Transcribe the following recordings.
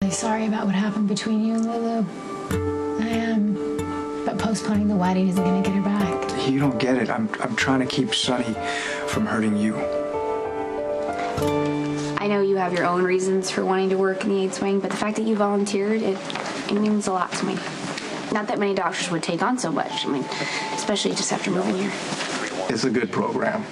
really sorry about what happened between you and Lulu. I am. But postponing the wedding isn't going to get her back. You don't get it. I'm trying to keep Sonny from hurting you. I know you have your own reasons for wanting to work in the AIDS wing, but the fact that you volunteered, it means a lot to me. Not that many doctors would take on so much. I mean, especially just after moving here. It's a good program.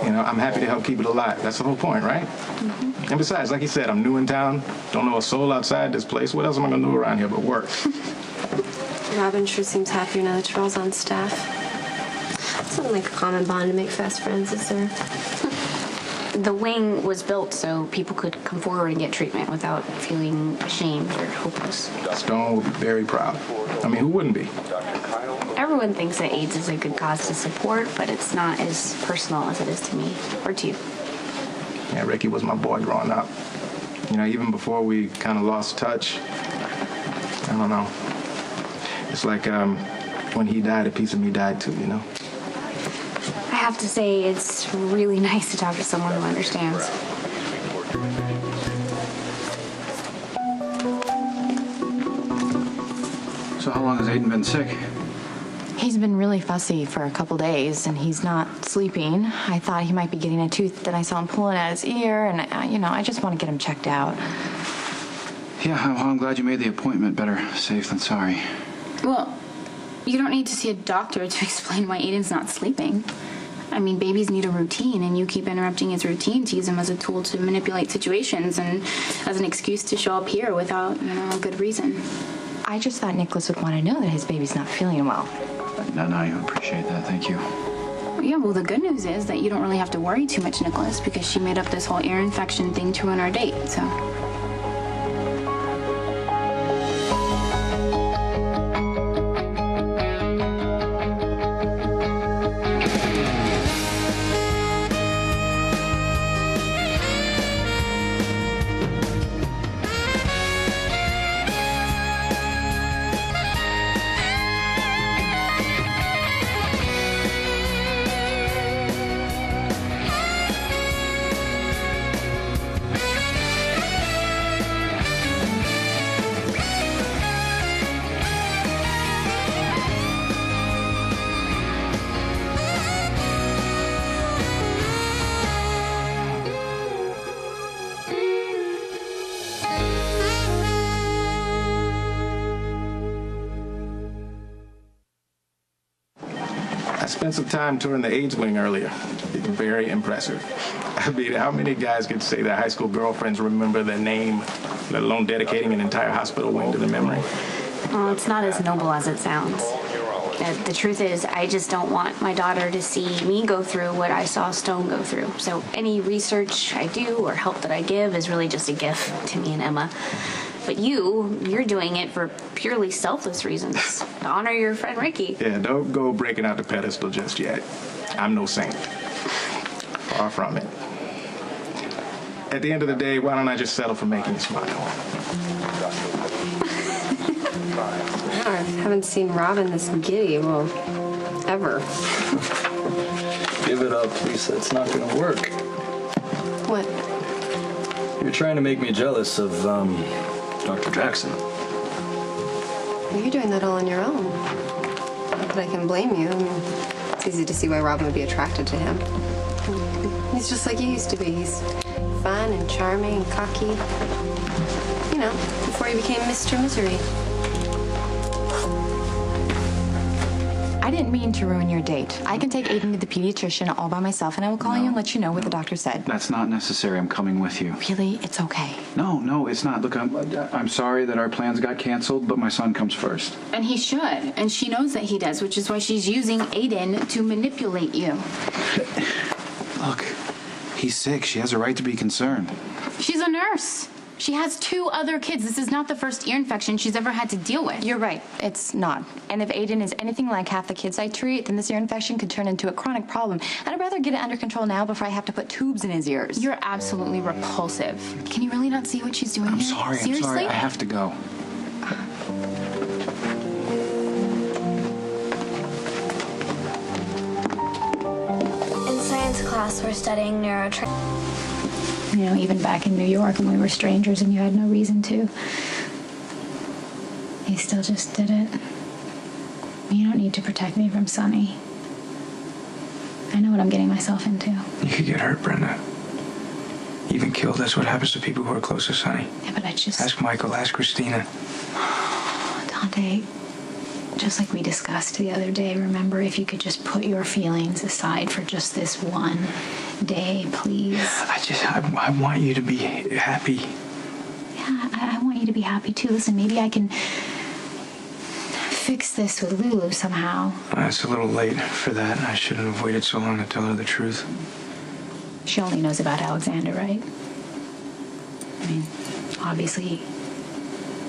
You know, I'm happy to help keep it alive. That's the whole point, right? Mm-hmm. And besides, like you said, I'm new in town. Don't know a soul outside this place. What else am I going to do around here but work? Robin sure seems happier now that Charles on staff. It's not like a common bond to make fast friends, is there? The wing was built so people could come forward and get treatment without feeling ashamed or hopeless. Stone will be very proud. I mean, who wouldn't be? Everyone thinks that AIDS is a good cause to support, but it's not as personal as it is to me or to you. Yeah, Ricky was my boy growing up. You know, even before we kind of lost touch, I don't know. It's like when he died, a piece of me died too, you know? I have to say, it's really nice to talk to someone who understands. So how long has Aiden been sick? He's been really fussy for a couple days, and he's not sleeping. I thought he might be getting a tooth, then I saw him pulling at his ear, and, I just want to get him checked out. Yeah, well, I'm glad you made the appointment. Better safe than sorry. Well, you don't need to see a doctor to explain why Aiden's not sleeping. I mean, babies need a routine, and you keep interrupting his routine to use him as a tool to manipulate situations and as an excuse to show up here without, a good reason. I just thought Nicholas would want to know that his baby's not feeling well. No, I appreciate that. Thank you. Yeah, well, the good news is that you don't really have to worry too much, Nicholas, because she made up this whole ear infection thing to ruin our date, so... I spent some time touring the AIDS wing earlier. Very impressive. I mean, how many guys could say their high school girlfriends remember their name, let alone dedicating an entire hospital wing to their memory? Well, it's not as noble as it sounds. The truth is, I just don't want my daughter to see me go through what I saw Stone go through. So any research I do or help that I give is really just a gift to me and Emma. But you're doing it for purely selfless reasons, to honor your friend Ricky. Yeah, don't go breaking out the pedestal just yet. I'm no saint. Far from it. At the end of the day, why don't I just settle for making you smile? I haven't seen Robin this giddy, well, ever. Give it up, Lisa. It's not gonna work. What? You're trying to make me jealous of, Dr. Jackson. Well, you're doing that all on your own. Not that I can blame you. I mean, it's easy to see why Robin would be attracted to him. He's just like he used to be. He's fun and charming and cocky. Before he became Mr. Misery. I didn't mean to ruin your date. I can take Aiden to the pediatrician all by myself, and I will call you and let you know what the doctor said. That's not necessary. I'm coming with you. Really? It's okay. No, it's not. Look, I'm sorry that our plans got canceled, but my son comes first. And he should, and she knows that he does, which is why she's using Aiden to manipulate you. Look, he's sick. She has a right to be concerned. She's a nurse. She has 2 other kids. This is not the first ear infection she's ever had to deal with. You're right. It's not. And if Aiden is anything like half the kids I treat, then this ear infection could turn into a chronic problem. And I'd rather get it under control now before I have to put tubes in his ears. You're absolutely repulsive. Can you really not see what she's doing I'm here? sorry. Seriously? I'm sorry. I have to go. In science class, we're studying neurotransmitters. Even back in New York when we were strangers and you had no reason to. He still just did it. You don't need to protect me from Sonny. I know what I'm getting myself into. You could get hurt, Brenda. Even killed. That's what happens to people who are close to Sonny. Yeah, but I just... Ask Michael, ask Christina. Dante, just like we discussed the other day, remember, if you could just put your feelings aside for just this one day, please. I want you to be happy. Yeah, I want you to be happy too. Listen, maybe I can fix this with Lulu somehow. It's a little late for that. I shouldn't have waited so long to tell her the truth. She only knows about Alexander, right? I mean, obviously,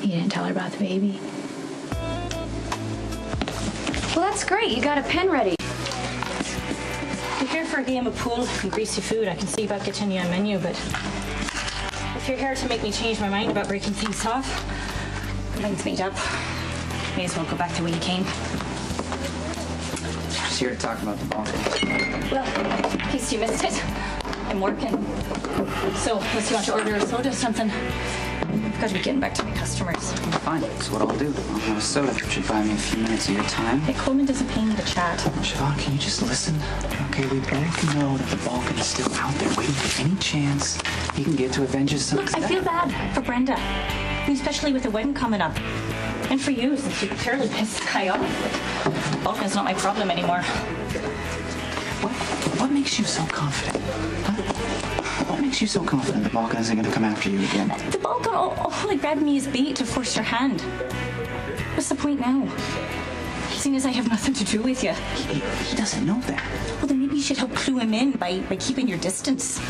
he didn't tell her about the baby. Well, that's great. You got a pen ready. You're here for a game of pool and greasy food. I can see about getting you a menu, but if you're here to make me change my mind about breaking things off, mine's made up. May as well go back the way you came. Just here to talk about the ball. Well, in case you missed it, I'm working. So, unless you want to order a soda or something, I've got to be getting back to my customers. Fine, that's what I'll do. I'll have a soda. It should buy me a few minutes of your time. Hey, Coleman doesn't pay me to chat. Siobhan, can you just listen? Okay, we both know that the Balkan is still out there waiting for any chance he can get to avenge his son. Look, I feel bad for Brenda, and especially with the wedding coming up. And for you, since you clearly pissed the guy off. Balkan's not my problem anymore. What makes you so confident? Huh? What makes you so confident the Balkan isn't going to come after you again? The Balkan only grabbed me as bait to force your hand. What's the point now? Seeing as I have nothing to do with you. He doesn't know that. Well, then maybe you should help clue him in by keeping your distance.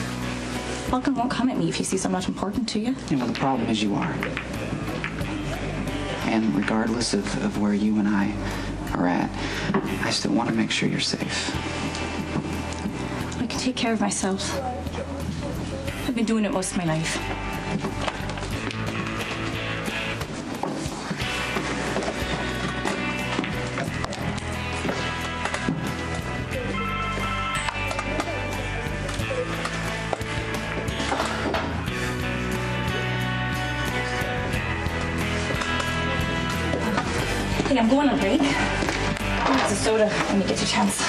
Balkan won't come at me if he sees I'm not important to you. Yeah, well, the problem is you are. And regardless of where you and I are at, I still want to make sure you're safe. I can take care of myself. I've been doing it most of my life. Hey, I'm going on a break. It's a soda when you get your chance.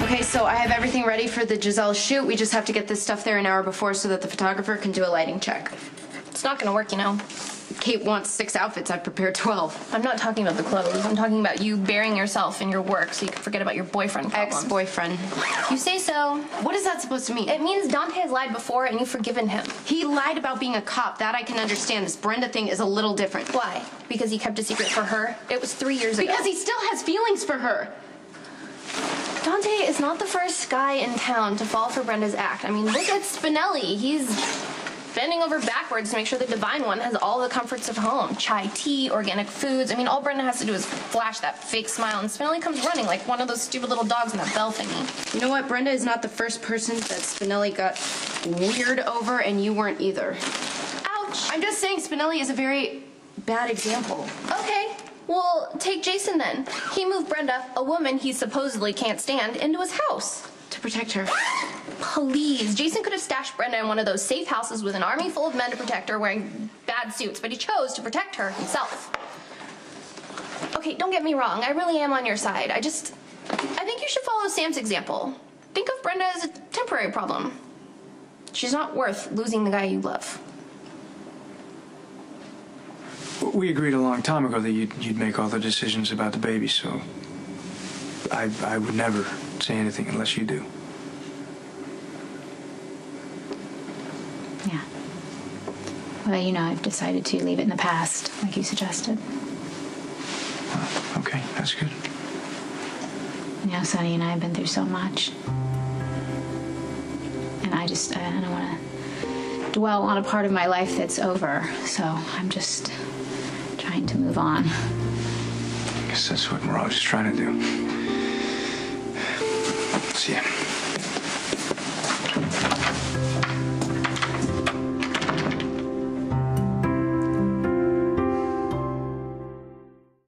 Okay, so I have everything ready for the Giselle shoot. We just have to get this stuff there an hour before so that the photographer can do a lighting check. It's not gonna work, you know. Kate wants 6 outfits. I've prepared 12. I'm not talking about the clothes. I'm talking about you burying yourself in your work so you can forget about your boyfriend problems. Ex-boyfriend. You say so. What is that supposed to mean? It means Dante has lied before and you've forgiven him. He lied about being a cop. That I can understand. This Brenda thing is a little different. Why? Because he kept a secret for her? It was 3 years ago. Because he still has feelings for her. Dante is not the first guy in town to fall for Brenda's act. I mean, look at Spinelli. He's bending over backwards to make sure the Divine One has all the comforts of home. Chai tea, organic foods. I mean, all Brenda has to do is flash that fake smile and Spinelli comes running like one of those stupid little dogs in that bell thingy. You know what? Brenda is not the first person that Spinelli got weird over, and you weren't either. Ouch! I'm just saying Spinelli is a very bad example. Okay. Well, take Jason then. He moved Brenda, a woman he supposedly can't stand, into his house. To protect her. Please. Jason could have stashed Brenda in one of those safe houses with an army full of men to protect her wearing bad suits, but he chose to protect her himself. Okay, don't get me wrong. I really am on your side. I think you should follow Sam's example. Think of Brenda as a temporary problem. She's not worth losing the guy you love. We agreed a long time ago that you'd make all the decisions about the baby, so I would never say anything unless you do. Yeah. Well, you know, I've decided to leave it in the past, like you suggested. Okay, that's good. You know, Sonny and I have been through so much. And I don't want to dwell on a part of my life that's over, so I'm just trying to move on. I guess that's what we're all just trying to do. See ya.